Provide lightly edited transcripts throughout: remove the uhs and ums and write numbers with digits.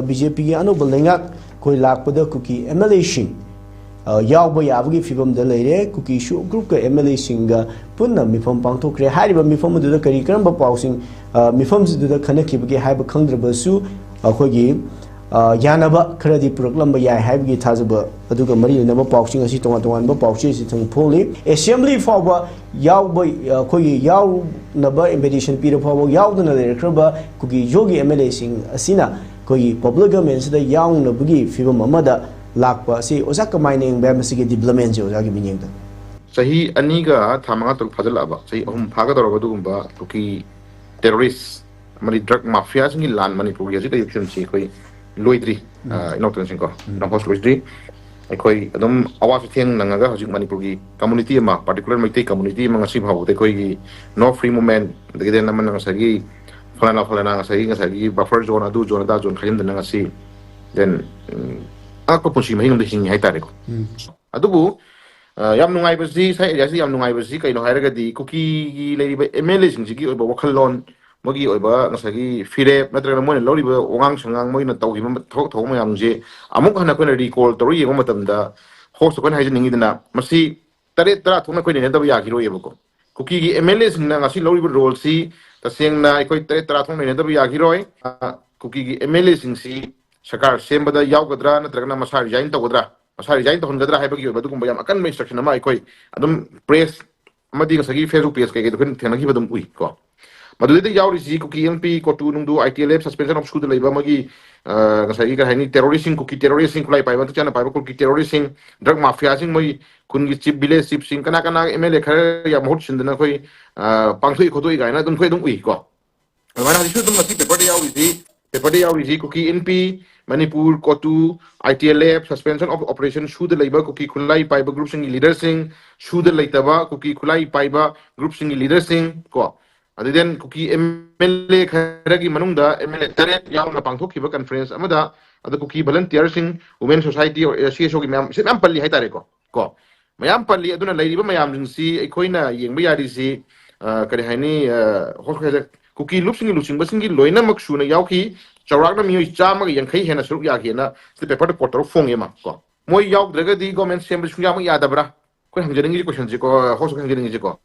BJP की anouba Leingak koi lakpada KUKI MLA sing yaoba yabagi fibam da leire KUKI shu group ka MLA singa punna mifam pangthokre hariba mifam du kari karamba pausing mifam du da khanakibagi haiba khangdraba su akhoi yanaba kharadi puraklamba yai haibagi thajaba aduga mari naba pausing asi tonga tongan ba pauchi si thang pholi assembly fawba yaoba khoi yaw naba invitation pira fawba yaudna leire kraba KUKI yogi MLA sing asina koi public government se da yaung na bugi fibam amada lakpa si osa kamaining ba masigi development je osa gi mining da sahi ani ga thamanga tul phajala ba sahi ahum phaga dor du gumba KUKI terrorist mari drug mafia singi lan Manipur ya ji election si koi loidri inautan sing ko na host loidri koi adum awas thiang nangaga hojik Manipur gi community ma particular mai community ma ngasi bhaw te koi gi no free movement de den naman ngasagi falana ngasagi buffer zone adu zone da zone khayim dana ngasi then ako punsi mahingam de sing hai tare ko adubu yam nungai basi sai area si yam nungai basi kaino hairaga di KUKI gi leiriba MLA sing gi oiba wakhalon mogi oiba ngasagi fire natraga moina loriba ongang sangang moina tawhi ma thok thok mayam je amuk hana koina recall toru yeng matamda host koina haijin ningi dana masi tare tara thona koina ne da ya giro yebako KUKI gi MLA sing na ngasi loriba role si tasengna ikoi tare tara thong ne da ya giroi KUKI gi MLA sing si sakar sembada yaugadra natragna masa resign tawgadra masa resign tawhongadra haibagi oiba dugumba yam akan mai instruction ama ikoi adum press amadi ngasagi Facebook page kai dokun thenagi badum ui ko madulite yauri si KUKI MP kotu nungdu ITLF suspension of school leiba magi ngasagi ka haini terrorism KUKI terrorism kulai paiba chana paiba KUKI terrorism drug mafia sing moi kungi chief village chief sing kana MLA khare ya mohut sindana koi pangthoi khodoi gaina dum khoi dum ui ko mana disu dum mati paper yauri si KUKI NP Manipur kotu ITLF suspension of operation should labor KUKI khulai paiba group sing leader sing should laitaba KUKI khulai paiba group sing leader sing ko adiden KUKI MLA kharagi manungda MLA tare yauna pangthokhiba conference amada adu KUKI volunteer sing women society or CSO gi mam palli hai tare ko mayam palli aduna leiriba mayam jing si ekoina yengba yari si kare haini hoskhaja KUKI lupsing basingi loina maksuna yauki chawrakna mi chama ga yankhai hena suruk ya hena sti paper to porter fonge ma ko moi yauk draga di government assembly sunga ma yadabra ko hangjaringi question ji ko hosu hangjaringi ji ko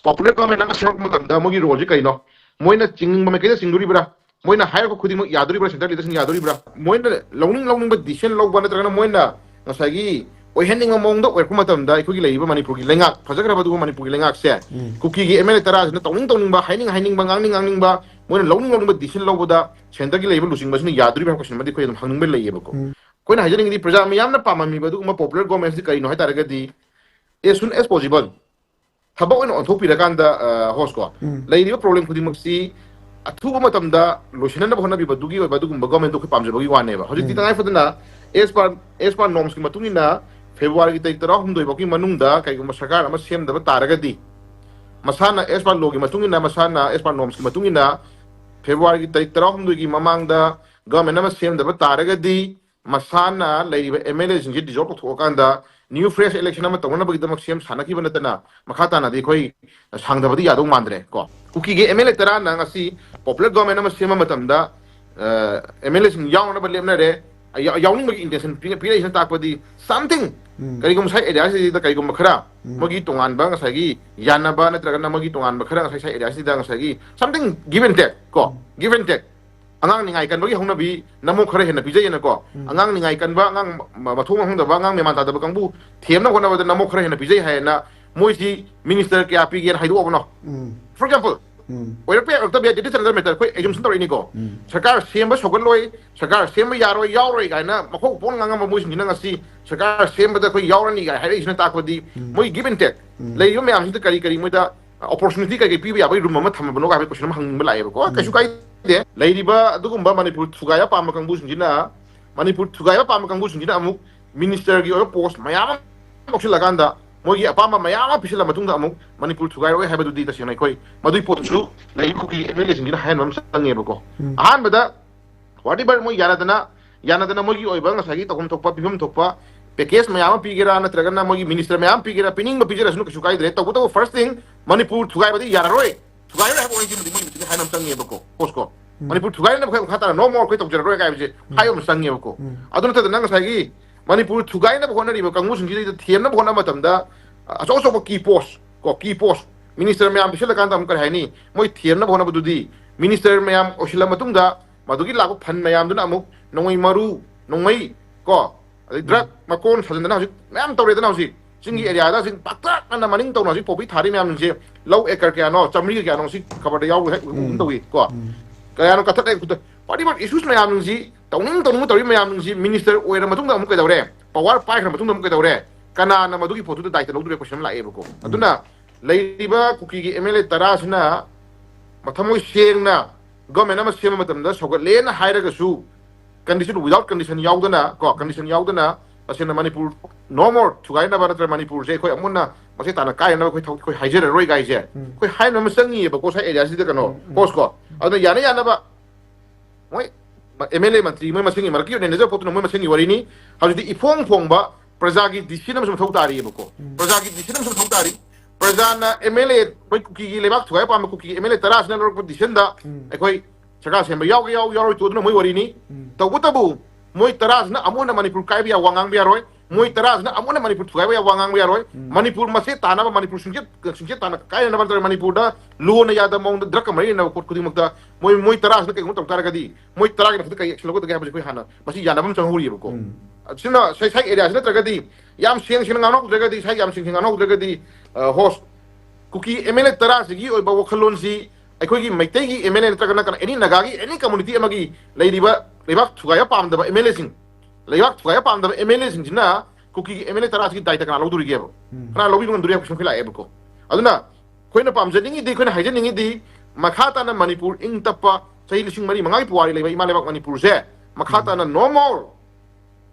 popular government na suruk ma da mogi role ji kaino moina chinging ma kaida singduri bra moina hire ko khudi mo yaduri bra center leader sing yaduri bra moina lowning ba decision log bana trana moina nasagi oi handing among the ko matam da ko gi leiba Manipur gi Leingak phajagra ba du Manipur gi Leingak se KUKI gi MLA tara na tawning ba haining ba ngangning ba moina lowning ba decision log da center gi leiba lusing ba sini yaduri ba question ma di ko yam hangning ba leiba ko koina hajaring di praja mi yamna pamami ba du ma popular government di kaino hai taraga di as soon as possible thaba oin on thopi rakanda host ko leiri problem khudi maksi athu matam da loshina na bhona bi badugi oi badugum government ko pamje bagi wane ba hoji titangai fadana as per norms ki matungina February ki tara hum doi baki manungda kai ko sarkar ama sem da taraga di masana as per law ki matungina masana as per norms ki matungina February ki tara hum doi ki mamang da government ama sem da taraga di masana leiri MLA sing ji dissolve ko kanda new fresh election ama tawna bagi damak sem sana ki banatana makhata na di khoi sang da badi yadong mandre ko KUKI ge MLA tara na ngasi popular government ama sem matamda MLA sing yaung na balemna re yawning magi intention pira isa takpadi something kari gum sai area si da kari gum khara magi tongan ba ngasai gi yanaba na traga na magi tongan ba khara ngasai sai area si da ngasai gi something give and take ko give and take angang ningai kan bagi hongna bi namo khara hena pijai na ko angang ningai kan ba angang mathung hong da ba angang me man ta da ba kangbu them na hona ba namo khara hena pijai ha na moi si minister ke api gen haidu no for example oira pe okta be diti center meter koi assumption tori ni ko sarkar semba sogan loi sarkar semba yaroi yauroi ga na makho pon nganga ma moi singina ngasi sarkar semba da koi yaurani ga hai isna ta ko di moi give and take lei yo me am kari moi da opportunity ka ge pi ya bai room ma tham ba no ga be question ma hang ba lai ba ko ka su kai de lei riba adugumba Manipur thugaya pa ma kangbu singina Manipur thugaya pa ma kangbu singina amuk minister gi post mayam boxil laganda mogi apama mayama pisila matungda amuk Manipur thugai roi habadu di tasinai koi madui potsu lai KUKI MLA singina hain mam sange bako ahan bada whatever moi yanadana mogi oi bang sagi takum thokpa bimam thokpa package mayama pigira na tragana mogi minister mayam pigira pining ba pigira sunu kasukai dire to first thing Manipur thugai badi yararoi thugai roi haboi di moi hain mam sange bako posko Manipur Thugai na khata no more koi tawjara roi kai je hayo msang ye ko aduna ta nang sai gi Manipur Thugai na khona ri ba kangu sing ji thiam na khona matam da aso so key post ko key post minister mayam bisela kan tam kar haini moi thiam na khona bududi minister mayam osila matung da madugi lagu phan mayam duna amuk nongoi maru nongoi ko drug makon sajan na hojik mayam tawre da na hojik singi area da sing pakta na maning taw na hojik popi thari mayam je low acre kya no chamri kya no si khabar da yaw tawi ko kaya no kathat ku party mat issues mayam ji tawning tawi mayam ji minister oira matung da amuk ka dawre power pai khra matung da amuk ka dawre kana na madugi photo da daita lawdu question la e ko aduna leiba kuki gi MLA tarasna mathamoi sengna government ama sema matam da sogat lena hairaga su condition without condition yaudana ko condition yaudana asena Manipur no more thugai na baratra Manipur je khoi amuna mase tana kai na khoi haijera roi gai je khoi haina ma sangi ba ko sa area si da kano post ko aduna yana ba moi MLA mantri moi masingi marki ne ne photo moi masingi warini hauji ifong phong ba prajagi disinam sam thotari ba ko prajagi disinam sam thotari prajana MLA moi kuki gi lebak thugai pa ma kuki MLA taras na lor position da khoi chaka semba yaw tu na moi warini tabu moi taras na amuna Manipur kai bia wangang bia roi moi taras na amuna Manipur thugai bia wangang bia roi Manipur mase tana ba Manipur singje tana kai na ba Manipur da lu na yada mong drak mai na ko kudi makta moi taras na kai ngun tar gadi moi taras na kai chlo ko da ga ko hana masi yana bam chang huri ko sina sai area sina tragadi yam siang ngano tragadi sai yam ngano tragadi host kuki MLA taras gi oi ba wakhalon si ꯑꯩꯈꯣꯏꯒꯤ ꯃꯩꯇꯩꯒꯤ MLA ꯅꯠꯇ꯭ꯔꯒꯅ ꯀꯅꯥ ꯑꯦꯅꯤ ꯅꯥꯒꯥꯒꯤ ꯑꯦꯅꯤ community ꯑꯃꯒꯤ ꯂꯩꯔꯤꯕ ꯂꯩꯕꯥꯛ ꯊꯨꯒꯥꯏꯕ ꯄꯥꯝꯗꯕ MLA ꯁꯤꯡ ꯂꯩꯕꯥꯛ ꯊꯨꯒꯥꯏꯕ ꯄꯥꯝꯗꯕ MLA ꯁꯤꯡꯁꯤꯅ ꯀꯨꯀꯤꯒꯤ MLA ꯇꯔꯥꯁꯤꯒꯤ ꯗꯥꯏꯇ ꯀꯅꯥ ꯂꯧꯗꯣꯔꯤꯒꯦꯕ ꯀꯅꯥ ꯂꯧꯕꯤꯕ ꯉꯝꯗꯣꯔꯤ ꯍꯥꯏꯕ ꯀꯣꯏꯁꯟ ꯂꯥꯛꯑꯦꯕꯀꯣ ꯑꯗꯨꯅ ꯑꯩꯈꯣꯏꯅ ꯄꯥꯝꯖꯅꯤꯡꯉꯤꯗꯤ ꯑꯩꯈꯣꯏꯅ ꯍꯥꯏꯖꯅꯤꯡꯉꯤꯗꯤ ꯃꯈꯥ ꯇꯥꯅ ꯃꯅꯤꯄꯨꯔ ꯏꯪ ꯇꯞꯄ ꯆꯍꯤ 4,500ꯒꯤ ꯄꯨꯋꯥꯔꯤ ꯂꯩꯕ ꯏꯃꯥ ꯂꯩꯕꯥꯛ ꯃꯅꯤꯄꯨꯔꯁꯦ ꯃꯈꯥ ꯇꯥꯅ ꯅꯣ ꯃꯣꯔ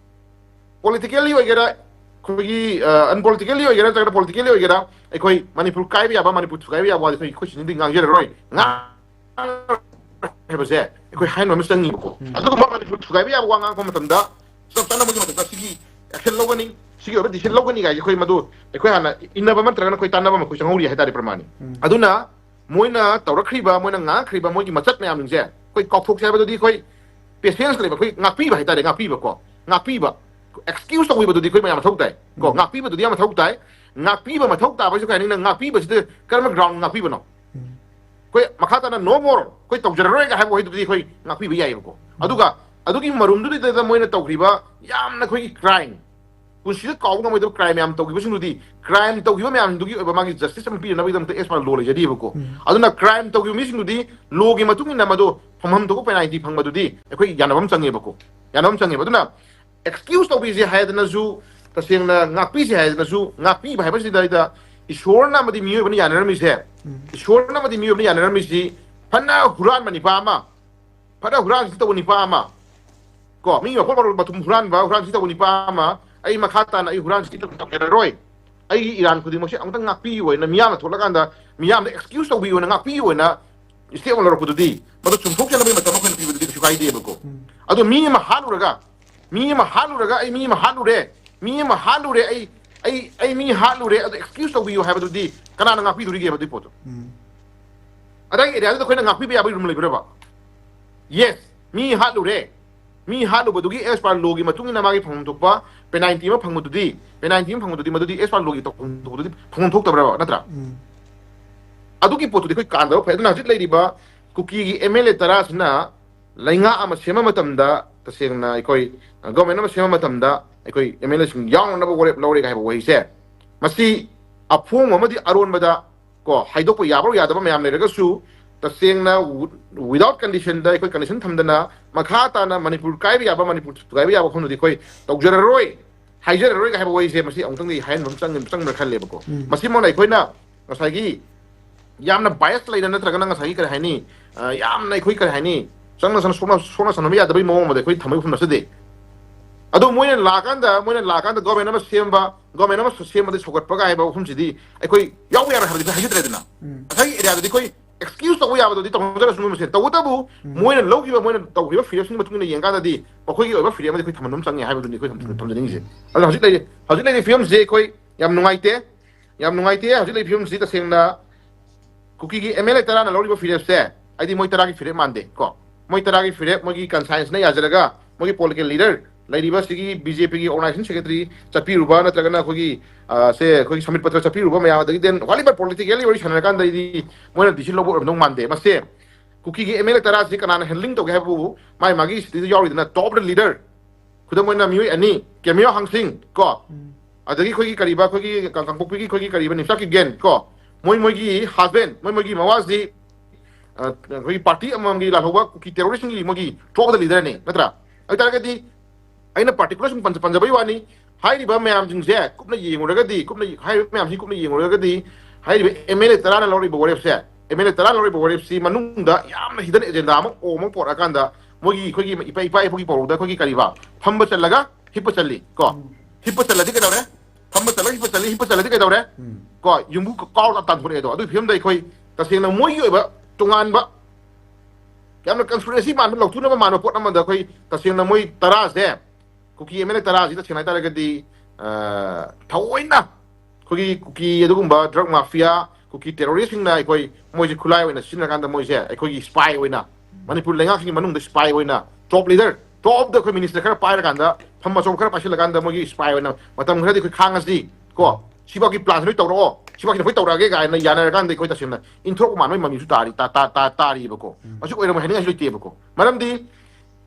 ꯄꯣꯂꯤꯇꯤꯀꯦꯜꯂꯤ ꯑꯣꯏꯒꯦꯔꯥ ꯑꯩꯈꯣꯏꯒꯤ ꯑꯟꯄꯣꯂꯤꯇꯤꯀꯦꯜꯂꯤ ꯑꯣꯏꯒꯦꯔꯥ ꯅꯠꯇ꯭ꯔꯒ ꯄꯣꯂꯤꯇꯤꯀꯦꯜꯂꯤ ꯑꯣꯏꯒꯦꯔꯥ ꯑꯩꯈꯣꯏ ꯃꯅꯤꯄꯨꯔ ꯀꯥꯏꯕ ꯌꯥꯕ ꯃꯅꯤꯄꯨꯔ ꯊꯨꯒꯥꯏꯕ ꯌꯥꯕ ꯋꯥꯗꯤ ꯑꯩꯈꯣꯏ ꯁꯤꯅꯗꯤ ꯉꯥꯡꯖꯔꯔꯣꯏ ꯍꯥꯏꯕꯁꯦ ꯑꯩꯈꯣꯏ ꯍꯥꯏꯅ ꯑꯃ ꯆꯪꯉꯤꯕꯀꯣ ꯑꯗꯨꯒꯨꯝꯕ ꯃꯅꯤꯄꯨꯔ ꯊꯨꯒꯥꯏꯕ ꯌꯥꯕ ꯋꯥ ꯉꯥꯡꯕ ꯃꯇꯝꯗ ꯆꯠꯅꯕꯒꯤ ꯃꯇꯝꯗ ꯁꯤꯒꯤ ꯑꯦꯛꯁꯟ ꯂꯧꯒꯅꯤ ꯁꯤꯒꯤ ꯑꯣꯏꯕ ꯗꯤꯁꯤꯖꯟ ꯂꯧꯒꯅꯤ ꯒꯥꯏꯁꯦ ꯑꯩꯈꯣꯏ ꯃꯗꯨ ꯑꯩꯈꯣꯏ ꯍꯥꯟꯅ ꯏꯟꯅꯕ ꯅꯠꯇ꯭ꯔꯒꯅ ꯑꯩꯈꯣꯏ ꯇꯥꯟꯅꯕ ꯑꯃ ꯑꯩꯈꯣꯏ ꯆꯪꯍꯧꯔꯤ ꯍꯥꯏꯇꯥꯔꯦ ꯄ꯭ꯔꯃꯥꯅꯤ ꯑꯗꯨꯅ ꯃꯣꯏꯅ ꯇꯧꯔꯛꯈ꯭ꯔꯤꯕ ꯃꯣꯏꯅ ꯉꯥꯡꯈ꯭ꯔꯤꯕ ꯃꯣꯏꯒꯤ ꯃꯆꯠ ꯃꯌꯥꯝꯁꯤꯡꯁꯦ ꯑꯩꯈꯣꯏ ꯀꯥꯎꯊꯣꯛꯁꯦ ꯍꯥꯏꯕꯗꯨꯗꯤ ꯑꯩꯈꯣꯏ ꯄꯦꯁꯦꯟꯁ ꯂꯩꯕ ꯑꯩꯈꯣꯏ ꯉꯥꯛꯄꯤꯕ ꯍꯥꯏꯇꯥꯔꯦ ꯉꯥꯛꯄꯤꯕꯀꯣ ꯉꯥꯛꯄꯤꯕ ꯑꯦꯛꯁꯀ꯭ꯌꯨꯁ ꯇꯧꯕꯤꯕꯗꯨꯗꯤ ꯑꯩꯈꯣꯏ ꯃꯌꯥꯝ ꯃꯊꯧ ꯇꯥꯏ ꯀꯣ ꯉꯥꯛꯄꯤꯕꯗꯨꯗꯤ ꯌꯥꯝ ꯃꯊꯧ ꯇꯥꯏ ꯉꯥꯛꯄꯤꯕ ꯃꯊꯧ ꯇꯥꯕꯁꯨ ꯀꯩ ꯍꯥꯏꯅꯤ ꯉꯥꯛꯄꯤꯕꯁꯤꯗ ꯀꯔꯝꯕ ꯒ꯭ꯔꯥꯎꯟ ꯉꯥꯛꯄꯤꯕꯅꯣ ꯑꯩꯈꯣꯏ ꯃꯈꯥ ꯇꯥꯅ ꯅꯣ ꯃꯣꯔ ꯑꯩꯈꯣꯏ ꯇꯧꯖꯔꯔꯣꯏꯒ ꯍꯥꯏꯕ ꯋꯥꯍꯩꯗꯨꯗꯤ ꯑꯩꯈꯣꯏ ꯉꯥꯛꯄꯤꯕ ꯌꯥꯏꯕꯀꯣ ꯑꯗꯨꯒ ꯑꯗꯨꯒꯤ ꯃꯔꯨꯝꯗꯨꯗ ꯃꯣꯏꯅ ꯇꯧꯈꯤꯕ ꯌꯥꯝꯅ ꯑꯩꯈꯣꯏꯒꯤ ꯀ꯭ꯔꯥꯏꯝ ꯄꯨꯟꯁꯤꯗ ꯀꯥꯎꯕ ꯉꯝꯃꯣꯏꯗꯕ ꯀ꯭ꯔꯥꯏꯝ ꯌꯥꯝ ꯇꯧꯈꯤꯕꯁꯤꯡꯗꯨꯗꯤ ꯀ꯭ꯔꯥꯏꯝ ꯇꯧꯈꯤꯕ ꯃꯌꯥꯝꯗꯨꯒꯤ ꯑꯣꯏꯕ ꯃꯥꯒꯤ ꯖꯁꯇꯤꯁ ꯑꯃ ꯄꯤꯅꯕꯒꯤꯗꯃꯛꯇ ꯑꯦꯁ ꯂꯣ ꯂꯩꯖꯔꯤꯕꯀꯣ ꯑꯗꯨꯅ ꯀ꯭ꯔꯥꯏꯝ ꯇꯧꯈꯤꯕ ꯃꯤꯁꯤꯡꯗꯨꯗꯤ ꯂꯣꯒꯤ ꯃꯇꯨꯡ ꯏꯟꯅ ꯃꯗꯨ ꯐꯪꯐꯝ ꯊꯣꯛꯄ ꯄꯦꯅꯥꯜꯇꯤ ꯐꯪꯕꯗꯨꯗꯤ ꯑꯩꯈꯣꯏ ꯌꯥꯅꯕ ꯑꯃ ꯆꯪꯉꯦꯕꯀꯣ ꯌꯥꯅꯕ ꯑꯃ ꯆꯪꯉꯦꯕ ꯑꯗꯨꯅ ꯑꯦꯛꯁꯀ꯭ꯌꯨꯁ ꯇꯧꯕꯤꯁꯦ ꯍꯥꯏꯗꯅꯁꯨ ꯇꯁꯦꯡꯅ ꯉꯥꯛꯄꯤꯁꯦ ꯍꯥꯏꯗꯅꯁꯨ ꯉꯥꯛꯄꯤꯕ ꯍꯥꯏꯕꯁꯤꯗ ꯏꯁꯣꯔꯅ ꯑꯃꯗꯤ ꯃꯤꯑꯣꯏꯕꯅ ꯌꯥꯅꯔꯝꯃꯤꯁꯦ ꯏꯁꯣꯔꯅ ꯑꯃꯗꯤ ꯃꯤꯑꯣꯏꯕꯅ ꯌꯥꯅꯔꯝꯃꯤꯁꯤ ꯐꯅ ꯍꯨꯔꯥꯟꯕ ꯅꯤꯄꯥ ꯑꯃ ꯐꯅ ꯍꯨꯔꯥꯟꯁꯤ ꯇꯧꯕ ꯅꯤꯄꯥ ꯑꯃ ꯀꯣ ꯃꯤ ꯃꯐꯝ ꯃꯊꯨꯝ ꯍꯨꯔꯥꯟꯁꯤ ꯇꯧꯕ ꯅꯤꯄꯥ ꯑꯃ ꯑꯩ ꯃꯈꯥ ꯇꯥꯅ ꯑꯩ ꯍꯨꯔꯥꯟꯁꯤ ꯇꯧꯖꯔꯔꯣꯏ ꯑꯩꯒꯤ ꯏꯔꯥꯟ ꯈꯨꯗꯤꯡꯃꯛꯁꯦ ꯑꯃꯨꯛꯇꯪ ꯉꯥꯛꯄꯤꯌꯨꯅ ꯃꯤꯌꯥꯝꯅ ꯊꯣꯛꯂꯀꯥꯟꯗ ꯃꯤꯌꯥꯝꯅ ꯑꯦꯛꯁꯀ꯭ꯌꯨꯁ ꯇꯧꯕꯤꯌꯨꯅ ꯉꯥꯛꯄꯤꯌꯨꯅ ꯁ꯭ꯇꯦꯞ ꯑꯃ ꯂꯧꯔꯛꯄꯗꯨꯗꯤ ꯃꯗꯨ ꯆꯨꯝꯊꯣꯛꯆꯅꯕꯒꯤ ꯃꯇꯝ ꯑꯩꯈꯣꯏꯅ ꯄꯤꯕꯗꯨꯗꯤ ꯀꯩꯁꯨ ꯀꯥꯏꯗꯦꯕꯀꯣ ꯑꯗꯣ ꯃꯤ ꯑꯃ ꯍꯥꯠꯂꯨꯔꯒ ꯑꯩ ꯃꯤ ꯑꯃ ꯍꯥꯠꯂꯨꯔꯦ ꯑꯩ ꯃꯤ ꯍꯥꯠꯂꯨꯔꯦ ꯑꯗꯣ ꯑꯦꯛꯁꯀ꯭ꯌꯨꯁ ꯇꯧꯕꯤꯌꯨ ꯍꯥꯏꯕꯗꯨꯗꯤ ꯀꯅꯥꯅ ꯉꯥꯛꯄꯤꯗꯣꯔꯤꯒꯦ ꯃꯗꯨꯒꯤ ꯄꯣꯠꯇꯣ ꯑꯗꯥꯒꯤ ꯑꯦꯔꯤꯌꯥꯗꯨꯗ ꯑꯩꯈꯣꯏꯅ ꯉꯥꯛꯄꯤꯕ ꯌꯥꯕꯒꯤ ꯔꯨꯝ ꯂꯩꯕ꯭ꯔꯕ ꯌꯦꯁ ꯃꯤ ꯍꯥꯠꯂꯨꯕꯗꯨꯒꯤ ꯑꯦꯁ ꯄꯥꯔ ꯂꯣꯒꯤ ꯃꯇꯨꯡ ꯏꯟꯅ ꯃꯥꯒꯤ ꯐꯪꯐꯝ ꯊꯣꯛꯄ ꯄꯦꯅꯥꯜꯇꯤ ꯑꯃ ꯐꯪꯕꯗꯨꯗꯤ ꯃꯗꯨꯗꯤ ꯑꯦꯁ ꯄꯥꯔ ꯂꯣꯒꯤ ꯊꯣꯛꯄꯗꯨꯗꯤ ꯐꯪꯐꯝ ꯊꯣꯛꯇꯕ꯭ꯔꯕ ꯅꯠꯇ꯭ꯔꯥ ꯑꯗꯨꯒꯤ ꯄꯣꯠꯇꯨꯗꯤ ꯑꯩꯈꯣꯏ ꯀꯥꯟꯗꯕ ꯐꯩ ꯑꯗꯨꯅ ꯍꯧꯖꯤꯛ ꯂꯩꯔꯤꯕ ꯀꯨꯀꯤꯒꯤ MLA ꯇꯔꯥꯁꯤꯅ ꯂꯩꯉꯥꯛ ꯑꯃ ꯁꯦꯝꯕ ꯃꯇꯝꯗ ꯇꯁꯦꯡꯅ ꯑꯩꯈꯣꯏ ꯒꯣꯔꯃꯦꯟ ꯑꯃ ꯁꯦꯝꯕ ꯃꯇꯝꯗ ꯑꯩꯈꯣꯏ MLAꯁꯤꯡ ꯌꯥꯎꯅꯅꯕ ꯋꯥꯔꯦꯞ ꯂꯧꯔꯦ ꯍꯥꯏꯕ ꯋꯥꯍꯩꯁꯦ ꯃꯁꯤ ꯑꯐꯣꯡꯕ ꯑꯃꯗꯤ ꯑꯔꯣꯟꯕꯗ ꯀꯣ ꯍꯥꯏꯗꯣꯛꯄ ꯌꯥꯕ ꯌꯥꯗꯕ ꯃꯌꯥꯝ ꯂꯩꯔꯒꯁꯨ ꯇꯁꯦꯡꯅ ꯋꯤꯗꯥꯎꯠ ꯀꯟꯗꯤꯁꯟꯗ ꯑꯩꯈꯣꯏ ꯀꯟꯗꯤꯁꯟ ꯊꯝꯗꯅ ꯃꯈꯥ ꯇꯥꯅ ꯃꯅꯤꯄꯨꯔ ꯀꯥꯏꯕ ꯌꯥꯕ ꯃꯅꯤꯄꯨꯔ ꯊꯨꯒꯥꯏꯕ ꯌꯥꯕ ꯋꯥꯐꯝꯗꯨꯗꯤ ꯑꯩꯈꯣꯏ ꯇꯧꯖꯔꯔꯣꯏ ꯍꯥꯏꯖꯔꯔꯣꯏ ꯍꯥꯏꯕ ꯋꯥꯍꯩꯁꯦ ꯃꯁꯤ ꯑꯃꯨꯛꯇꯪꯗꯤ ꯍꯥꯏꯍꯟꯕ ꯆꯪꯕ꯭ꯔꯥ ꯈꯜꯂꯦꯕꯀꯣ ꯃꯁꯤꯃꯛꯅ ꯑꯩꯈꯣꯏꯅ ꯉꯁꯥꯏꯒꯤ ꯌꯥꯝꯅ ꯕꯥꯏꯁ ꯂꯩꯅ ꯅꯠꯇ꯭ꯔꯒꯅ ꯉꯁꯥꯏꯒꯤ ꯀꯔꯤ ꯍꯥꯏꯅꯤ ꯌꯥꯝꯅ ꯑꯩꯈꯣꯏ ꯀꯔꯤ ꯍꯥꯏꯅꯤ ꯁꯣꯛꯅ ꯁꯝꯅꯕ ꯌꯥꯗꯕꯒꯤ ꯃꯑꯣꯡ ꯑꯃꯗ ꯑꯩꯈꯣꯏ ꯊꯝꯕꯒꯤ ꯋꯥꯐꯝ ꯅꯠꯆꯗꯦ ꯑꯗꯣ ꯃꯣꯏꯅ ꯂꯥꯛꯑꯀꯥꯟꯗ ꯒꯣꯔꯃꯦꯟ ꯑꯃ ꯁꯦꯝꯕꯗ ꯁꯧꯒꯠꯄꯒ ꯍꯥꯏꯕ ꯋꯥꯐꯝꯁꯤꯗꯤ ꯑꯩꯈꯣꯏ ꯌꯥꯎꯕ ꯌꯥꯔꯣꯏ ꯍꯥꯏꯕꯗꯤ ꯍꯥꯏꯖꯗ꯭ꯔꯦꯗꯅ ꯉꯁꯥꯏꯒꯤ ꯑꯦꯔꯤꯌꯥꯗꯗꯤ ꯑꯩꯈꯣই ꯑꯦꯛꯁꯀ꯭ꯌꯨꯁ ꯇꯧꯕ ꯌꯥꯕꯗꯨꯗꯤ ꯇꯧꯅꯖꯔꯁꯨ ꯃꯣꯏ ꯃꯁꯦꯟ ꯇꯧꯕꯇꯕꯨ ꯃꯣꯏꯅ ꯇꯧꯈꯤꯕ ꯐꯤꯔꯦꯞꯁꯤꯡꯒꯤ ꯃꯇꯨꯡ ꯏꯟꯅ ꯌꯦꯡꯀꯥꯟꯗꯗꯤ ꯃꯈꯣꯏꯒꯤ ꯑꯣꯏꯕ ꯐꯤꯔꯦꯞ ꯑꯃꯗꯤ ꯑꯩꯈꯣꯏ ꯊꯝꯍꯟꯕ ꯆꯪꯉꯦ ꯍꯥꯏꯕꯗꯨꯅꯤ ꯑꯩꯈꯣꯏ ꯊꯝꯖꯅꯤꯡꯉꯤꯁꯦ ꯑꯗꯣ ꯍꯧꯖꯤꯛ ꯂꯩꯔꯤꯕ ꯐꯤꯕꯝꯁꯦ ꯑꯩꯈꯣꯏ ꯌꯥꯝ ꯅꯨꯡꯉꯥꯏꯇꯦ ꯍꯧꯖꯤꯛ ꯂꯩꯔꯤꯕ ꯐꯤꯕꯝꯁꯤ ꯇꯁꯦꯡꯅ ꯀꯨꯀꯤꯒꯤ MLA ꯇꯔꯥꯅ ꯂꯧꯔꯤꯕ ꯐꯤꯔꯦꯞꯁꯦ ꯑꯩꯗꯤ ꯃꯣꯏ 10ꯒꯤ ꯐꯤꯔꯦꯞ ꯃꯥꯟꯗꯦ ꯀꯣ moi taragi fire moi conscience na yajalaga moi political leader lairiba sigi BJP gi organization secretary chapi ruba na tragana khogi se khogi samit patra chapi ruba maya dagi den wali ba politically ori chana kan dai moi decision lobo no mande mase kuki gi MLA tara si kana handling to ga bu mai magi sti yori na top leader khudam moi na mi ani kemio hangsing ko adagi khogi kariba khogi kangpok gi khogi kariba ni sak gen ko moi gi husband moi gi mawazi khogi party among gi la hoba kuki terrorist gi mogi top leader ne natra ai taragadi aina particular sung panjabai wani hai ba mayam jing se kupna yenguragadi kupna hai mayam si kupna yenguragadi hai ba MLA tarana lori boref se MLA tarana lori boref si manungda yamna hidden agenda ma o mo por akanda mogi khogi ipa ipa por da khogi kariba phamba chalaga hipa challi ko hipa chaladi ke dawre phamba chalaga hipa chaladi ke dawre ko yumbu ko ta tan phore do adu phim dai khoi tasena mogi oiba tungan ba yamna conspiracy man lo tu na man pot na man da khoi tasena moi tara se kuki MLA tara sida chenai tara gadi thaoina kuki adugumba drug mafia kuki terrorist na koi moji khulai oina sinna kanda moje koi spy oina manipur Leingak singi manung da spy oina top leader top the minister khara pai kanda phamma chom khara pasil kanda moji spy oina matam khara di koi khangasi ko siba ki plan noi tawro siba ki foi tawra ge ga na yana kanda koi tasimna intro ko manoi mami su tari tari bako asu oira mo heninga su te bako maram di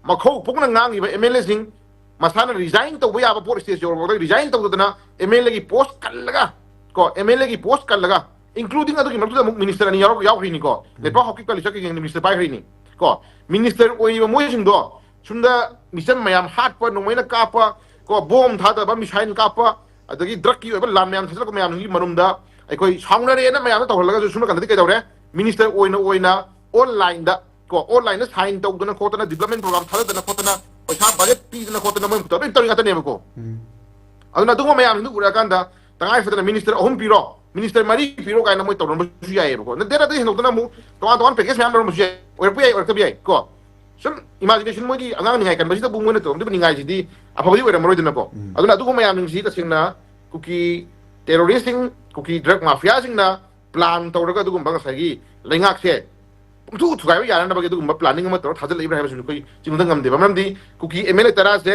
makho pokna ngang iba MLA sing masana resign to we have a post stage or resign to the MLA ki post kallaga ko MLA ki post kallaga including adu ki minister ani yaw rini ko le pa hokki kali sakki minister pai rini ko minister oi mo sing do sunda mission mayam hat pa no maina ka pa ko bom tha da ba missile ka pa adagi drug ki ba lan mayam thasla ko mayam ni manumda ai koi saungna re na mayam to holaga sunda kan kai dawre minister oina online da ko online na sign to dona ko na development program thala dana ko na पैसा budget पीजना खोतना मैं तो तरी ngata nebako aduna dungo mayam ndu ura kanda tangai fetana minister ahum piro minister mari piro kaina moi tawron bu yae bako na dera de hinokna mu to package mayam ro mu yae or pi ko sun imagination mo di angang ningai kan basita bu mo na to ndi ningai ji di apabudi ora moro dinako aduna dungo mayam ning ji ta singna kuki terroristing kuki drug mafia singna plan tawraga dugum bang sagi Leingak se tu tu kai ya na ba ke dugum planning ma to thajal ibra ha sun koi chingdang ngam de bamram di kuki MLA tara se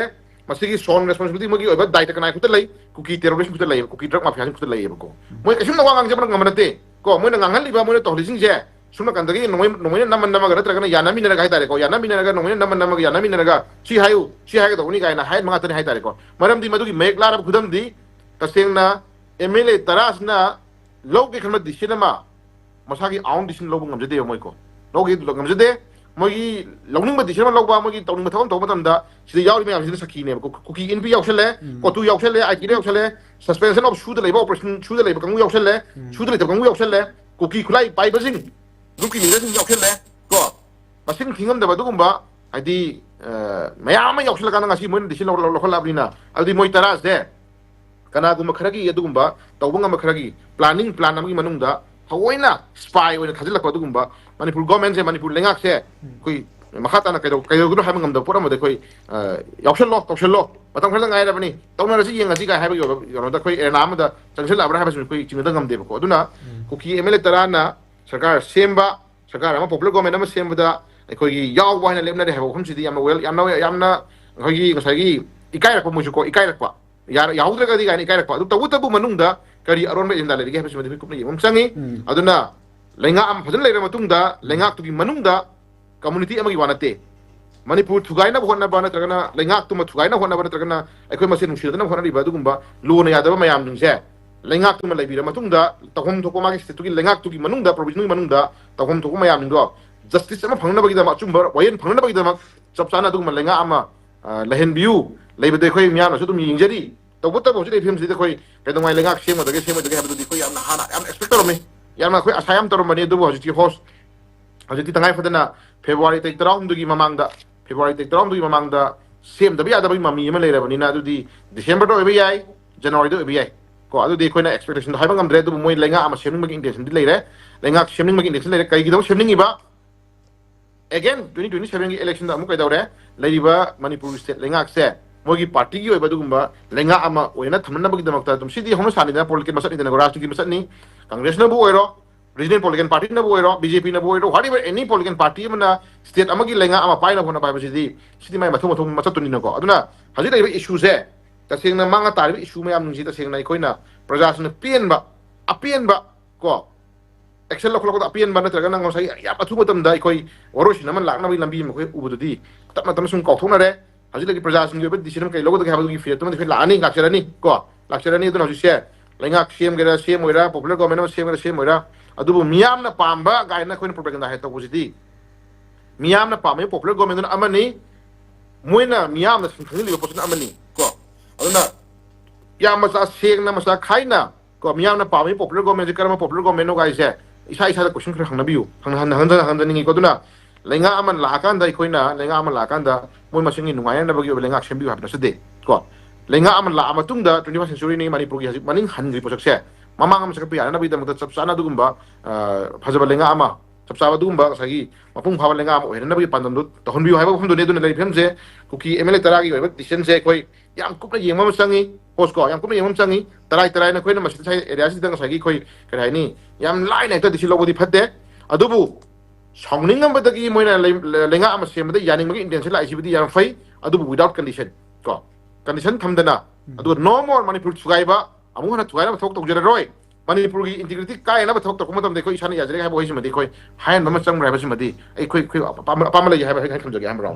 masigi son responsibility mogi oba daita kana kuta lai kuki terrorism kuta lai kuki drug mafia kuta lai bako moi kasum na wangang jabang ngamanate ko moi na ngangal liba moi to lising je sumna kandagi noi naman nama gara tragana yana minara ga tare ko yana minara ga noi naman nama yana minara ga si hayu to ni ga na hai manga tane hai tare ko maram di madugi mek lar khudam di taseng na MLA taras na log ke khama disinama masagi aun disin log ngam jade moi ko log ngam jade moi longning ba disinama log ba moi tawning ma thawam tawma tamda sida yauri me am sida sakhi ne ko kuki NP yausale ko tu yausale IT yausale suspension of shoot labor operation shoot labor kangu yausale shoot labor kangu yausale kuki khulai pai basing ruki ni sing yausale ko basing thingam da badugumba adi mayama yausale kana ngasi moi disin log labrina adi moi taras de kana gumba kharagi adugumba tawbanga ma kharagi planning plan amgi manungda hawoina spy oina thajila ko adugumba manipur government se manipur Leingak se koi makata na kayo gudo haimang ngam da pura mo de koi yausalo matam khala ngai rabani tawna rasi yenga si ga haiba yo da koi enam da changsel abra haiba sun koi chingda ngam de ko aduna kuki MLA tarana sarkar semba sarkar ama popular government ama semba da koi yaw wa na lemna de haiba khumsi di yamna well yamna koi ngasagi ikai rakpa mo ko ikai rakpa yaudra ga di ga ni ikai rakpa tabu manungda kari aron ba inda le ge haiba sun de kupni mum sangi aduna Leingak am phajal leira matungda Leingak tu gi manungda community amagi wanate Manipur thugaina bhonna bana tragana Leingak tu ma thugaina bhonna bana tragana aikoi masin nusidana bhonna ri badugumba lo na yadaba mayam jingse Leingak tu ma leibira matungda tahom thoko ma gi tu gi Leingak tu gi manungda provision manungda tahom thoko mayam ning justice ama phangna bagi da ma chumba wayen phangna bagi da ma chapchana duguma Leingak ama lehen biu leibade khoi myam na su tum yingjari tawbuta bo jide film sida khoi kedongai Leingak sema dage habdu di khoi amna hana am expector me yamna khoi asayam tor mani du bo jiti host ajiti tangai fadana February take round dugi mamangda same da biya da bi mami yema leira bani na du di December do ebi ai January do ebi ai ko adu di khoi na expectation da haibang amdre du moi Leingak ama semning magi intention di leire Leingak semning magi intention leire kai gidong semning iba again 2027 gi election da amu kai dawre leiriba Manipur state Leingak se mogi party gi oiba dugumba Leingak ama oina thamna bagi damakta tum sidi hono sani da political masat ni da rashtra gi masat ni congress na bu oiro regional political party na boiro BJP na boiro whatever any political party mana state amagi lenga ama pai na bona bai basi sidi mai mathu matuni na ko aduna haji dai issue se ta sing na manga tar issue mayam nung si ta sing na ikoina prajasna pien ba apien ba ko excel lo ko apien ba na traga nang sai ya pathu matam da ikoi oroshi na man lak na bai lambi mo ko ubu di tapna tam sung kau thona re haji lagi prajasna ge ba decision kai logo da ha ba gi fiat tam de la ani lakserani ko lakserani to na ju se Leingak CM gera CM oira popular government CM gera CM oira adubu miyam na pamba gaina koin propaganda hai to busiti miyam na pamba popular government na amani moina miyam na thili liba posin amani ko aduna ya masa seng na masa khaina ko miyam na pamba popular government karama popular government no gaise isa isa da question khra hangna biu hang ni ko duna lenga aman la kan da koina lenga aman la kan da moi masingi nungai na bagi lenga CM biu habna sede ko lenga aman la amatung da 21st century ni Manipur gi maning hangri posak se mamang am sakap ya na bi da mata sapsana dugumba phajaba lenga ama sapsaba dugumba sagi mapung phaba lenga am oina bi pandam du to honbi haiba phum du ne du nei phem se kuki MLA taragi oiba decision se koi yam kupna yengma sangi post ko yam kupna yengma sangi tarai na koi na masin sai area si dang sagi koi kai ni yam lai na ta disi lobodi phatte adubu sawningam badagi moina lenga ama se mada yaning magi intention la ICBD yam fai adubu without condition ko condition thamdana adu no more Manipur sugaiba amu hana sugaiba thok tok jera roi Manipur gi integrity kai na thok tok matam de koi isani yajre ha bo hismadi koi hayan mama chang rai basmadi ai koi apamala ya ha khamjagi ham raw